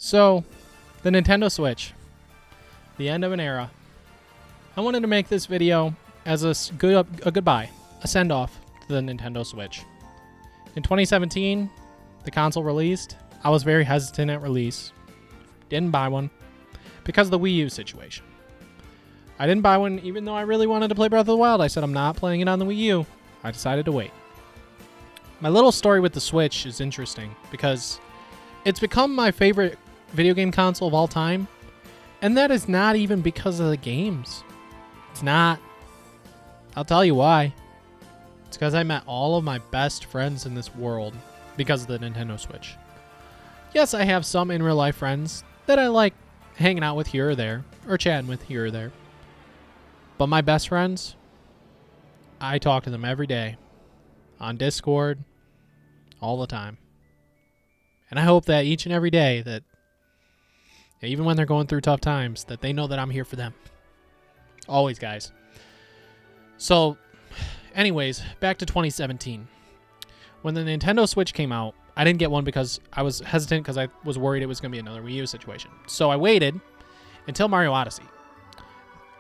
So, the Nintendo Switch. The end of an era. I wanted to make this video as a goodbye, a send-off to the Nintendo Switch. In 2017, the console released. I was very hesitant at release. Didn't buy one because of the Wii U situation. I didn't buy one even though I really wanted to play Breath of the Wild. I said I'm not playing it on the Wii U. I decided to wait. My little story with the Switch is interesting because it's become my favorite video game console of all time. And that is not even because of the games. It's not. I'll tell you why. It's because I met all of my best friends in this world because of the Nintendo Switch. Yes, I have some in real life friends that I like hanging out with here or there, or chatting with here or there. But my best friends, I talk to them every day on Discord, all the time. And I hope that each and every day that even when they're going through tough times, that they know that I'm here for them. Always, guys. So, anyways, back to 2017. When the Nintendo Switch came out, I didn't get one because I was hesitant because I was worried it was going to be another Wii U situation. So I waited until Mario Odyssey.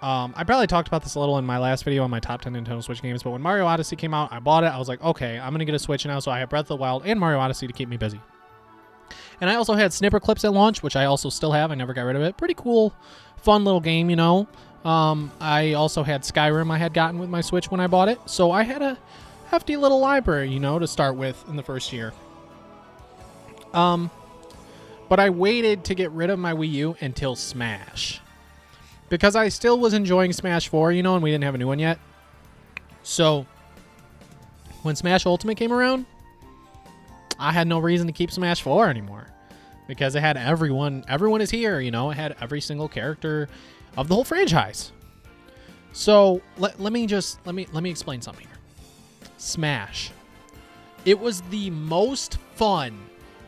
I probably talked about this a little in my last video on my top 10 Nintendo Switch games, but when Mario Odyssey came out, I bought it. I was like, okay, I'm going to get a Switch now, so I have Breath of the Wild and Mario Odyssey to keep me busy. And I also had Snipper Clips at launch, which I also still have. I never got rid of it. Pretty cool, fun little game, you know. I also had Skyrim I had gotten with my Switch when I bought it. So I had a hefty little library, you know, to start with in the first year. But I waited to get rid of my Wii U until Smash. Because I still was enjoying Smash 4, you know, and we didn't have a new one yet. So, when Smash Ultimate came around, I had no reason to keep Smash 4 anymore. Because it had everyone is here, you know, it had every single character of the whole franchise. So, let me explain something here. Smash. It was the most fun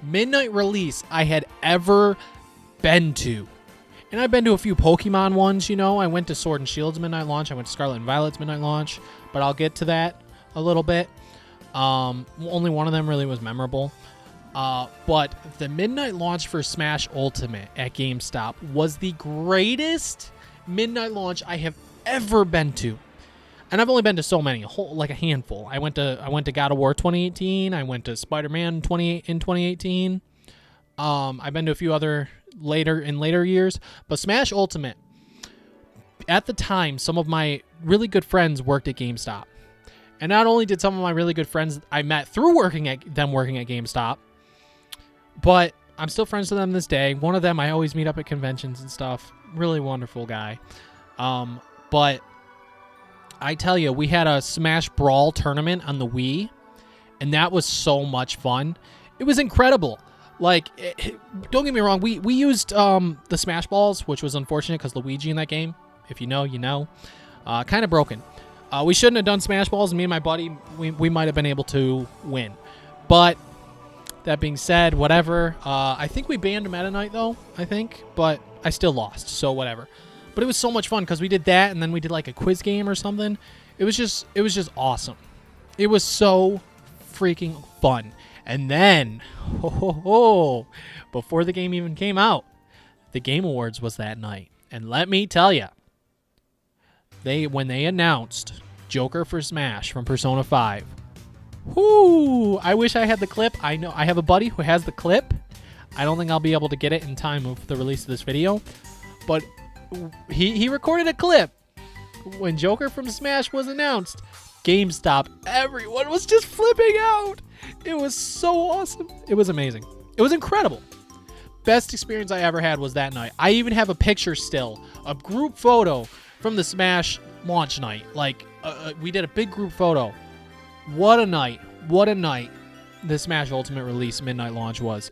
midnight release I had ever been to. And I've been to a few Pokemon ones, you know. I went to Sword and Shield's midnight launch. I went to Scarlet and Violet's midnight launch. But I'll get to that a little bit. Only one of them really was memorable. But the midnight launch for Smash Ultimate at GameStop was the greatest midnight launch I have ever been to. And I've only been to so many, like a handful. I went to God of War 2018. I went to Spider-Man in 2018. I've been to a few other later years, but Smash Ultimate, at the time, some of my really good friends worked at GameStop. And not only did some of my really good friends I met through working at GameStop, but I'm still friends with them this day. One of them I always meet up at conventions and stuff. Really wonderful guy. But I tell you, we had a Smash Brawl tournament on the Wii, and that was so much fun. It was incredible. Like, don't get me wrong, we used the Smash Balls, which was unfortunate because Luigi in that game, if you know, you know, kind of broken. We shouldn't have done Smash Balls, and me and my buddy, we might have been able to win. But, that being said, whatever. I think we banned Meta Knight, though, I think, but I still lost, so whatever. But it was so much fun because we did that, and then we did like a quiz game or something. It was just awesome. It was so freaking fun. And then, before the game even came out, the Game Awards was that night. And let me tell you, when they announced Joker for Smash from Persona 5, I wish I had the clip. I know I have a buddy who has the clip. I don't think I'll be able to get it in time for the release of this video. But he recorded a clip when Joker from Smash was announced. GameStop, everyone was just flipping out. It was so awesome. It was amazing. It was incredible. Best experience I ever had was that night. I even have a picture still, a group photo from the Smash launch night. Like, we did a big group photo. What a night. What a night the Smash Ultimate release midnight launch was.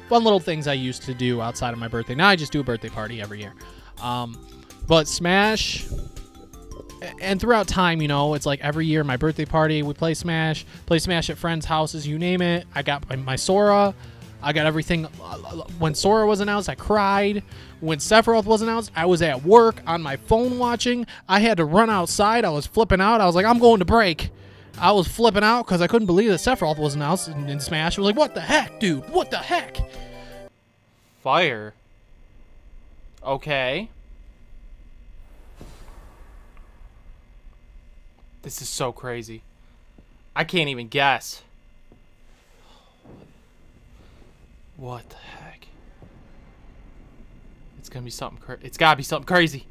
fun little things I used to do outside of my birthday. Now I just do a birthday party every year. But Smash, and throughout time, it's like every year my birthday party, we play Smash at friends' houses, you name it. I got my Sora. I got everything. When Sora was announced, I cried. When Sephiroth was announced, I was at work on my phone watching. I had to run outside. I was flipping out. I was like, I'm going to break. I was flipping out because I couldn't believe that Sephiroth was announced in Smash. I was like, what the heck, dude? What the heck? Fire. Okay. This is so crazy. I can't even guess. What the heck? It's gonna be something crazy. It's gotta be something crazy.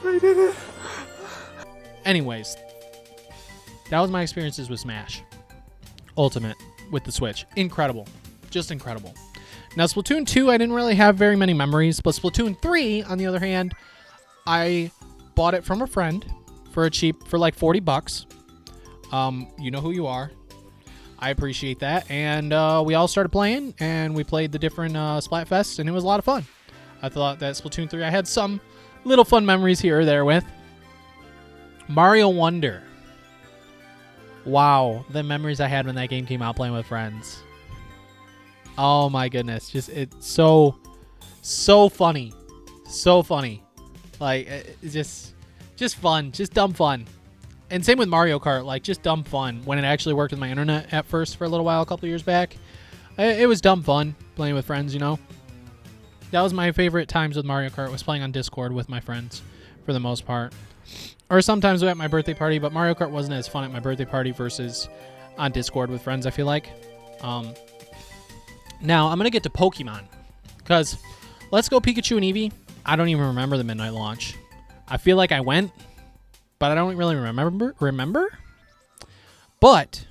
They did it! Anyways, that was my experiences with Smash Ultimate with the Switch. Incredible. Just incredible. Now, Splatoon 2, I didn't really have very many memories, but Splatoon 3, on the other hand, I bought it from a friend for like $40. You know who you are. I appreciate that. And we all started playing, and we played the different Splatfests, and it was a lot of fun. I thought that Splatoon 3, I had some little fun memories here or there with. Mario Wonder. Wow, the memories I had when that game came out playing with friends. Oh my goodness, it's so funny. So funny. Like it's just fun, just dumb fun. And same with Mario Kart, like just dumb fun when it actually worked with my internet at first for a little while a couple years back. It was dumb fun playing with friends, That was my favorite times with Mario Kart, was playing on Discord with my friends for the most part. Or sometimes at my birthday party, but Mario Kart wasn't as fun at my birthday party versus on Discord with friends, I feel like. Now, I'm going to get to Pokemon. Because Let's Go Pikachu and Eevee, I don't even remember the midnight launch. I feel like I went, but I don't really remember. But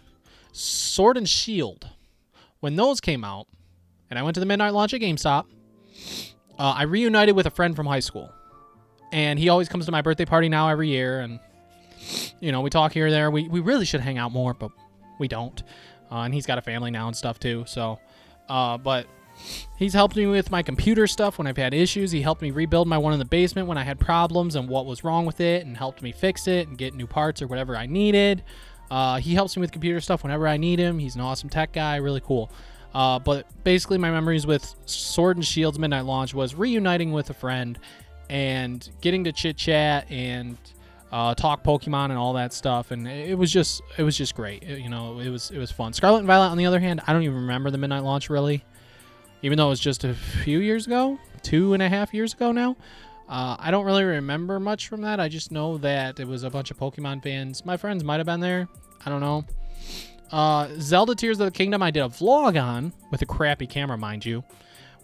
Sword and Shield, when those came out, and I went to the midnight launch at GameStop, I reunited with a friend from high school. And he always comes to my birthday party now every year. And, we talk here or there. We really should hang out more, but we don't. And he's got a family now and stuff too. So, but he's helped me with my computer stuff when I've had issues. He helped me rebuild my one in the basement when I had problems and what was wrong with it, and helped me fix it and get new parts or whatever I needed. He helps me with computer stuff whenever I need him. He's an awesome tech guy. Really cool. But basically my memories with Sword and Shield's midnight launch was reuniting with a friend and getting to chit chat and talk Pokemon and all that stuff, and it was just great. It was fun. Scarlet and Violet, on the other hand, I don't even remember the midnight launch really, even though it was just a few years ago, 2.5 years ago now. I don't really remember much from that. I just know that it was a bunch of Pokemon fans. My friends might have been there. I don't know. Zelda Tears of the Kingdom, I did a vlog on with a crappy camera, mind you.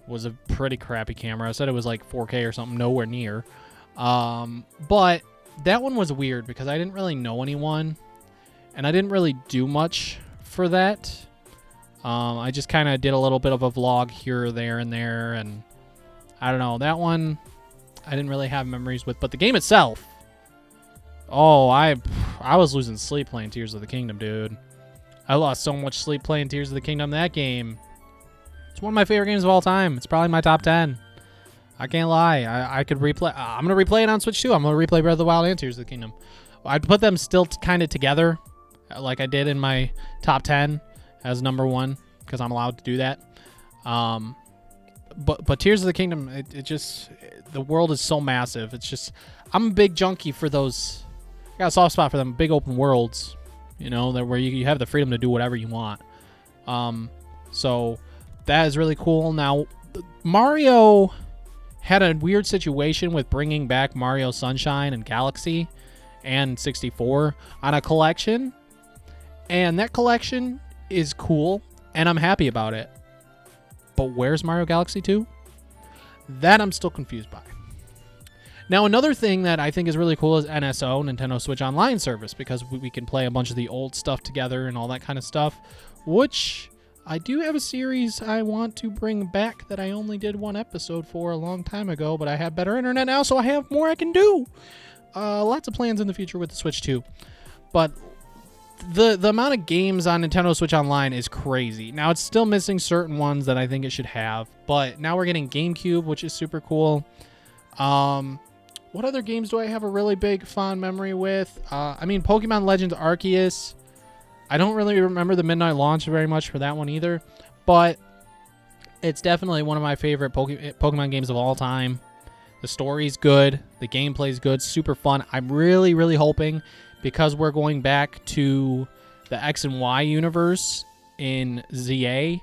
Was a pretty crappy camera. I said it was like 4K or something, nowhere near. But that one was weird because I didn't really know anyone, and I didn't really do much for that. I just kind of did a little bit of a vlog here or there and there, and I don't know. That one I didn't really have memories with, but the game itself, oh, I was losing sleep playing Tears of the Kingdom, dude. I lost so much sleep playing Tears of the Kingdom. That game, it's one of my favorite games of all time. It's probably my top 10. I can't lie. I could replay. I'm going to replay it on Switch too. I'm going to replay Breath of the Wild and Tears of the Kingdom. I'd put them still kind of together like I did in my top 10 as number one because I'm allowed to do that. but Tears of the Kingdom, it just, the world is so massive. It's just, I'm a big junkie for those. I got a soft spot for them big open worlds, you know, that where you have the freedom to do whatever you want. So that is really cool. Now, Mario had a weird situation with bringing back Mario Sunshine and Galaxy and 64 on a collection, and that collection is cool, and I'm happy about it. But where's Mario Galaxy 2? That I'm still confused by. Now, another thing that I think is really cool is NSO, Nintendo Switch Online service, because we can play a bunch of the old stuff together and all that kind of stuff, which I do have a series I want to bring back that I only did one episode for a long time ago, but I have better internet now, so I have more I can do. Lots of plans in the future with the Switch 2. But the amount of games on Nintendo Switch Online is crazy. Now, it's still missing certain ones that I think it should have, but now we're getting GameCube, which is super cool. What other games do I have a really big fond memory with? I mean, Pokemon Legends Arceus. I don't really remember the midnight launch very much for that one either, but it's definitely one of my favorite Pokemon games of all time. The story's good. The gameplay's good. Super fun. I'm really, really hoping, because we're going back to the X and Y universe in ZA,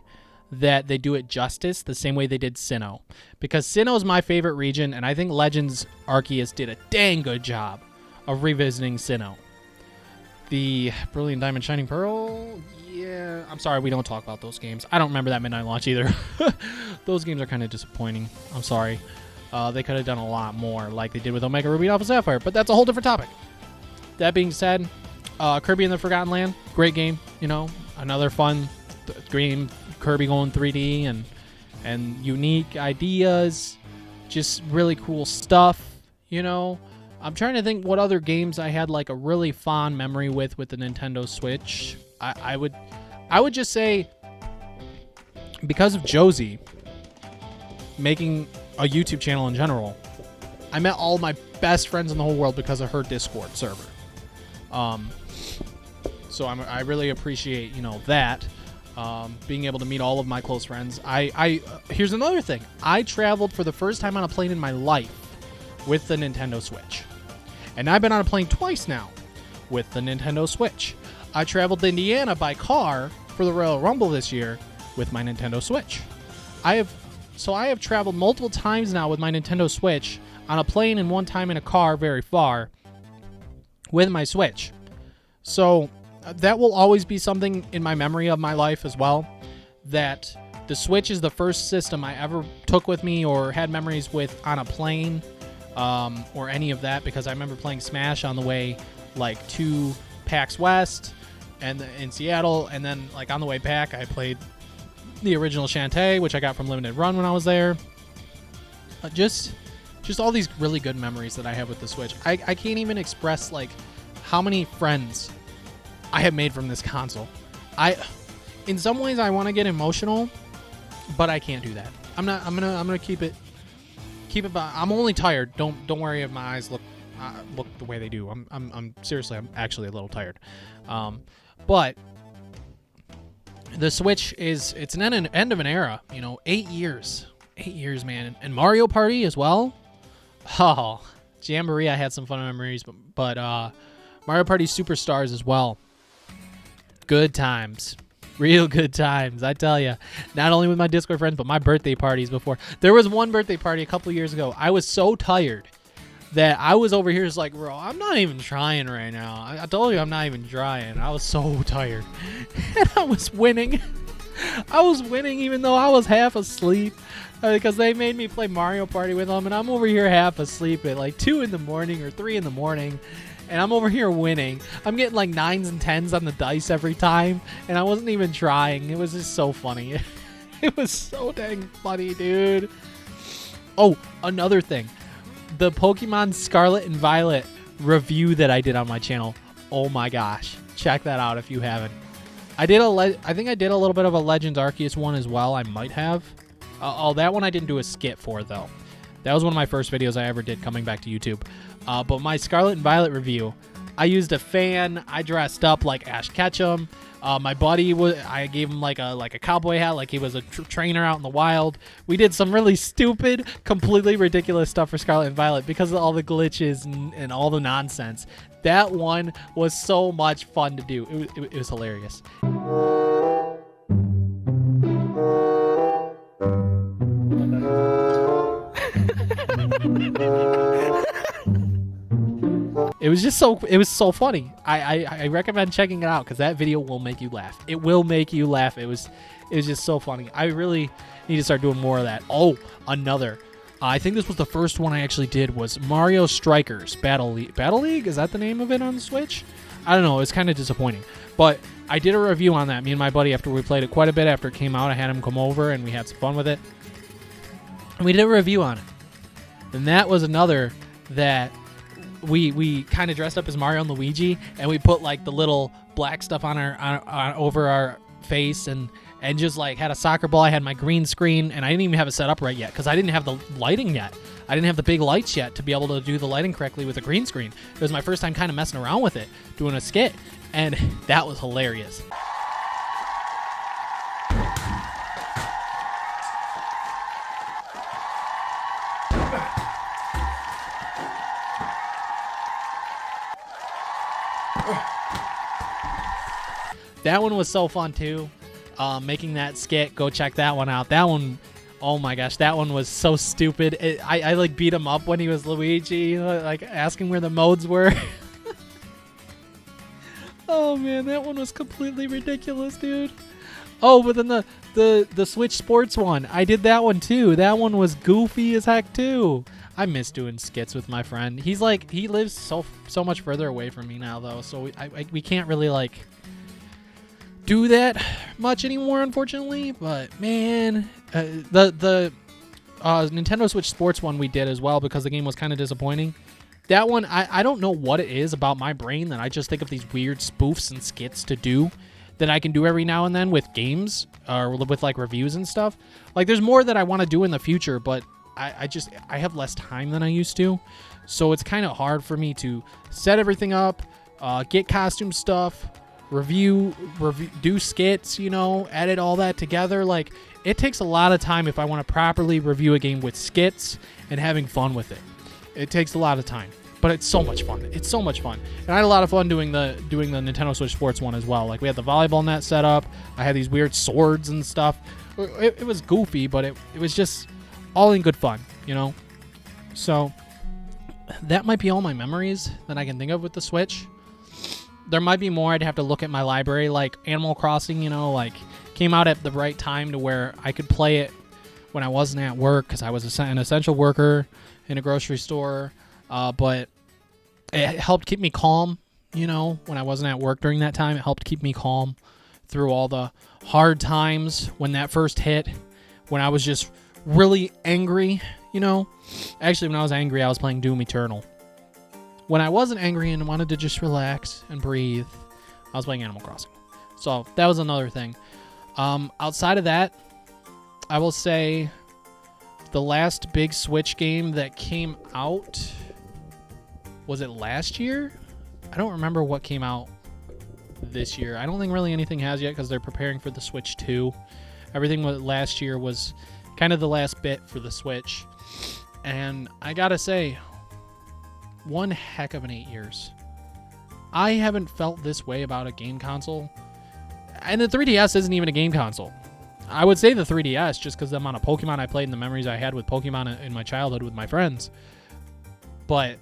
that they do it justice the same way they did Sinnoh. Because Sinnoh is my favorite region, and I think Legends Arceus did a dang good job of revisiting Sinnoh. The Brilliant Diamond Shining Pearl, yeah, I'm sorry, we don't talk about those games. I don't remember that midnight launch either. Those games are kind of disappointing. I'm sorry. They could have done a lot more like they did with Omega Ruby and Alpha Sapphire, but that's a whole different topic. That being said, Kirby and the Forgotten Land, great game. You know, another fun game. Kirby going 3D and unique ideas, just really cool stuff. You know, I'm trying to think what other games I had like a really fond memory with the Nintendo Switch. I would just say, because of Josie making a YouTube channel in general, I met all my best friends in the whole world because of her Discord server. So I really appreciate, you know, that, being able to meet all of my close friends. Here's another thing. I traveled for the first time on a plane in my life with the Nintendo Switch. And I've been on a plane twice now with the Nintendo Switch. I traveled to Indiana by car for the Royal Rumble this year with my Nintendo Switch. I have traveled multiple times now with my Nintendo Switch, on a plane and one time in a car very far with my Switch. So that will always be something in my memory of my life as well, that the Switch is the first system I ever took with me or had memories with on a plane, or any of that, because I remember playing Smash on the way like to PAX West and in Seattle, and then like on the way back I played the original Shantae, which I got from Limited Run when I was there. Just all these really good memories that I have with the Switch. I can't even express like how many friends I have made from this console. In some ways I want to get emotional, but I can't do that. I'm gonna keep it. I'm only tired. Don't worry if my eyes look the way they do. I'm seriously, I'm actually a little tired. But the Switch it's an end of an era. You know, 8 years. 8 years, man. And Mario Party as well. Oh, Jamboree, I had some fun memories, but Mario Party Superstars as well. Good times. Real good times, I tell you. Not only with my Discord friends, but my birthday parties before. There was one birthday party a couple years ago. I was so tired that I was over here just like, bro, I'm not even trying right now. I told you I'm not even trying. I was so tired. And I was winning. I was winning even though I was half asleep, because they made me play Mario Party with them, and I'm over here half asleep at like 2 in the morning or 3 in the morning. And I'm over here winning. I'm getting like 9s and 10s on the dice every time. And I wasn't even trying. It was just so funny. It was so dang funny, dude. Oh, another thing. The Pokemon Scarlet and Violet review that I did on my channel. Oh my gosh. Check that out if you haven't. I think I did a little bit of a Legends Arceus one as well. I might have. That one I didn't do a skit for, though. That was one of my first videos I ever did coming back to YouTube. But my Scarlet and Violet review, I used a fan. I dressed up like Ash Ketchum. My buddy I gave him like a cowboy hat, like he was a trainer out in the wild. We did some really stupid, completely ridiculous stuff for Scarlet and Violet because of all the glitches and all the nonsense. That one was so much fun to do. It was hilarious. It was so funny. I recommend checking it out because that video will make you laugh. It will make you laugh. It was just so funny. I really need to start doing more of that. Oh, another. I think this was the first one I actually did was Mario Strikers Battle League. Battle League? Is that the name of it on the Switch? I don't know. It's kind of disappointing. But I did a review on that. Me and my buddy, after we played it quite a bit after it came out, I had him come over and we had some fun with it. And we did a review on it. And that was another that we kind of dressed up as Mario and Luigi, and we put like the little black stuff on over our face and just like had a soccer ball. I had my green screen, and I didn't even have it set up right yet because I didn't have the lighting yet. I didn't have the big lights yet to be able to do the lighting correctly with a green screen. It was my first time kind of messing around with it, doing a skit, and that was hilarious. That one was so fun too. Making that skit, go check that one out. That one, oh my gosh, that one was so stupid. I like beat him up when he was Luigi, like asking where the modes were. Oh man, that one was completely ridiculous, dude. Oh, but then the Switch Sports one, I did that one too. That one was goofy as heck too. I miss doing skits with my friend. He lives so much further away from me now though, so we can't really like do that much anymore, unfortunately. But man, the Nintendo Switch Sports one we did as well because the game was kind of disappointing. That one, I don't know what it is about my brain that I just think of these weird spoofs and skits to do that I can do every now and then with games or with like reviews and stuff. Like there's more that I want to do in the future, but I have less time than I used to. So it's kind of hard for me to set everything up, get costume stuff, review, do skits, edit all that together. Like it takes a lot of time if I want to properly review a game with skits and having fun with it. It takes a lot of time, but it's so much fun. It's so much fun. And I had a lot of fun doing the Nintendo Switch Sports one as well. Like we had the volleyball net set up. I had these weird swords and stuff. It was goofy, but it was just all in good fun, So that might be all my memories that I can think of with the Switch. There might be more. I'd have to look at my library, like Animal Crossing, like came out at the right time to where I could play it when I wasn't at work because I was an essential worker in a grocery store. But it helped keep me calm, when I wasn't at work during that time. It helped keep me calm through all the hard times when that first hit, when I was just really angry, Actually, when I was angry, I was playing Doom Eternal. When I wasn't angry and wanted to just relax and breathe, I was playing Animal Crossing. So that was another thing. Outside of that, I will say the last big Switch game that came out, was it last year? I don't remember what came out this year. I don't think really anything has yet because they're preparing for the Switch 2. Everything last year was kind of the last bit for the Switch. And I gotta say, one heck of an 8 years. I haven't felt this way about a game console. And the 3DS isn't even a game console. I would say the 3DS just because the amount of Pokemon I played and the memories I had with Pokemon in my childhood with my friends. But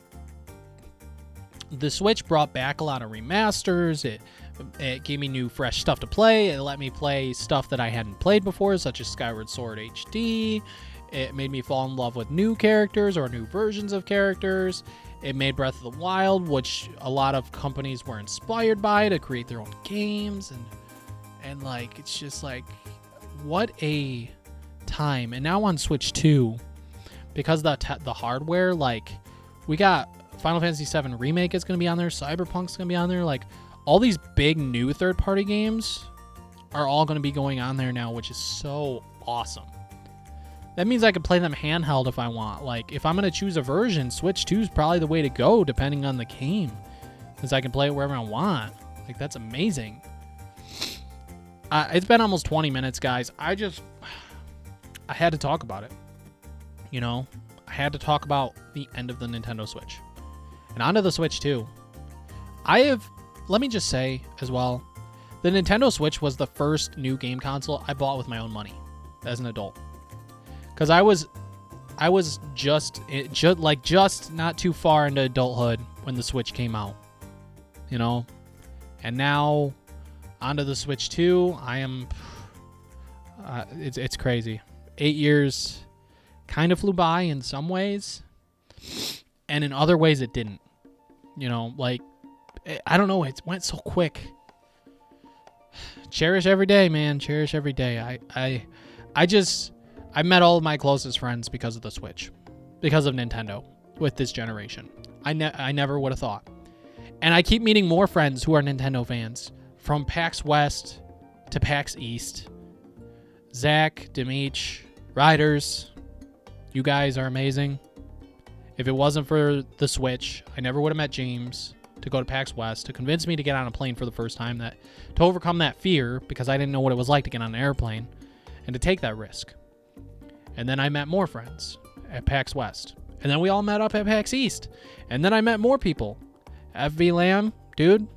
the Switch brought back a lot of remasters. It gave me new, fresh stuff to play. It let me play stuff that I hadn't played before, such as Skyward Sword HD. It made me fall in love with new characters or new versions of characters. It made Breath of the Wild, which a lot of companies were inspired by to create their own games. And like, it's just like, what a time. And now on Switch 2, because the hardware, like, we got Final Fantasy VII Remake is going to be on there. Cyberpunk's going to be on there. Like, all these big new third-party games are all going to be going on there now, which is so awesome. That means I can play them handheld if I want. Like, if I'm going to choose a version, Switch 2 is probably the way to go, depending on the game. because I can play it wherever I want. Like, that's amazing. It's been almost 20 minutes, guys. I had to talk about it. You know, I had to talk about the end of the Nintendo Switch. And onto the Switch 2. Let me just say as well, the Nintendo Switch was the first new game console I bought with my own money as an adult. Because I was just not too far into adulthood when the Switch came out. You know? And now, onto the Switch 2, I am... it's crazy. 8 years kind of flew by in some ways, and in other ways it didn't. You know, like, I don't know, it went so quick. Cherish every day, man. Cherish every day. I met all of my closest friends because of the Switch, because of Nintendo with this generation. I never would have thought. And I keep meeting more friends who are Nintendo fans, from PAX West to PAX East. Zach, Demeech, Riders, you guys are amazing. If it wasn't for the Switch, I never would have met James to go to PAX West to convince me to get on a plane for the first time, to overcome that fear, because I didn't know what it was like to get on an airplane and to take that risk. And then I met more friends at PAX West. And then we all met up at PAX East. And then I met more people. FV Lamb, dude,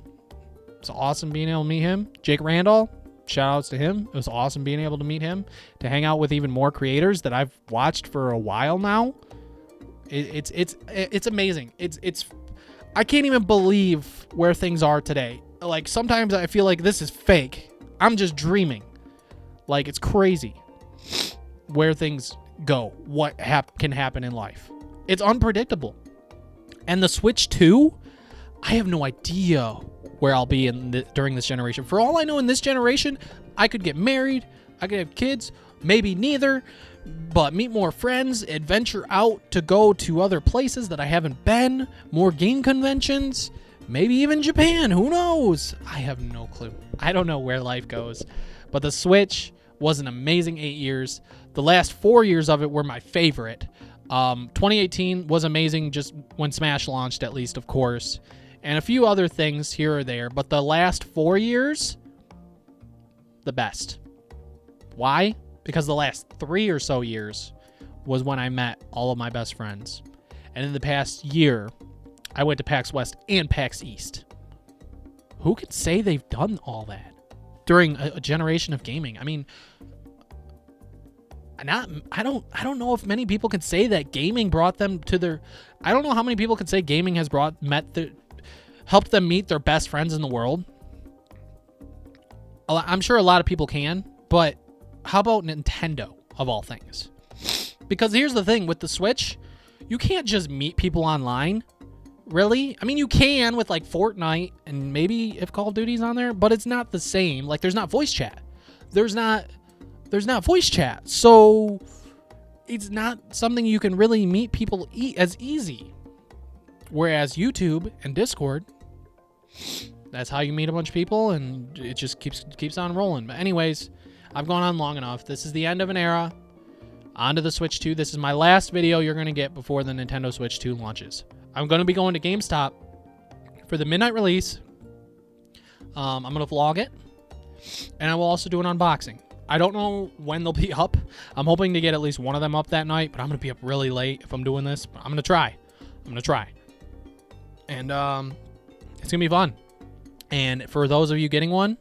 it's awesome being able to meet him. Jake Randall, shout outs to him. It was awesome being able to meet him, to hang out with even more creators that I've watched for a while now. It's amazing. It's I can't even believe where things are today. Like, sometimes I feel like this is fake. I'm just dreaming. Like, it's crazy where things go, what can happen in life. It's unpredictable. And the Switch 2, I have no idea where I'll be during this generation. For all I know, in this generation, I could get married, I could have kids, maybe neither, but meet more friends, adventure out to go to other places that I haven't been, more game conventions, maybe even Japan, who knows? I have no clue. I don't know where life goes, but the Switch was an amazing 8 years. The last 4 years of it were my favorite. 2018 was amazing, just when Smash launched, at least, of course, and a few other things here or there, but the last 4 years, the best. Why? Because the last 3 or so years was when I met all of my best friends. And in the past year, I went to PAX West and PAX East. Who can say they've done all that during a generation of gaming? I mean, I don't know if many people can say that gaming brought them to their... I don't know how many people can say gaming has helped them meet their best friends in the world. I'm sure a lot of people can, but how about Nintendo, of all things? Because here's the thing, with the Switch, you can't just meet people online, really. I mean, you can with, like, Fortnite and maybe if Call of Duty's on there, but it's not the same. Like, there's not voice chat. There's not voice chat, so it's not something you can really meet people as easy. Whereas YouTube and Discord, that's how you meet a bunch of people, and it just keeps on rolling. But anyways, I've gone on long enough. This is the end of an era. On to the Switch 2. This is my last video you're going to get before the Nintendo Switch 2 launches. I'm going to be going to GameStop for the midnight release. I'm going to vlog it, and I will also do an unboxing. I don't know when they'll be up. I'm hoping to get at least one of them up that night, but I'm going to be up really late if I'm doing this. But I'm going to try. And it's going to be fun. And for those of you getting one,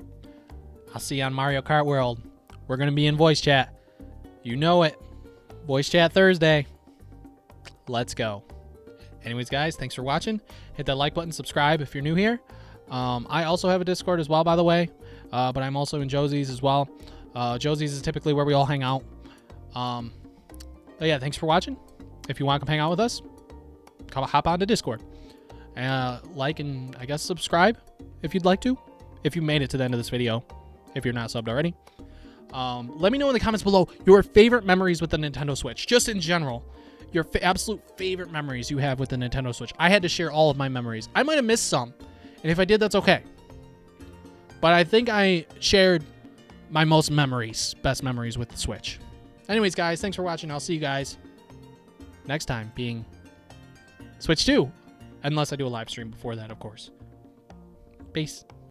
I'll see you on Mario Kart World. We're going to be in voice chat. You know it. Voice chat Thursday. Let's go. Anyways, guys, thanks for watching. Hit that like button, subscribe if you're new here. I also have a Discord as well, by the way. But I'm also in Josie's as well. Josie's is typically where we all hang out. But yeah, thanks for watching. If you want to come hang out with us, hop on to Discord. Like and, I guess, subscribe if you'd like to. If you made it to the end of this video. If you're not subbed already. Let me know in the comments below your favorite memories with the Nintendo Switch. Just in general. Your absolute favorite memories you have with the Nintendo Switch. I had to share all of my memories. I might have missed some. And if I did, that's okay. But I think I shared my best memories with the Switch. Anyways, guys, thanks for watching. I'll see you guys next time, being Switch 2. Unless I do a live stream before that, of course. Peace.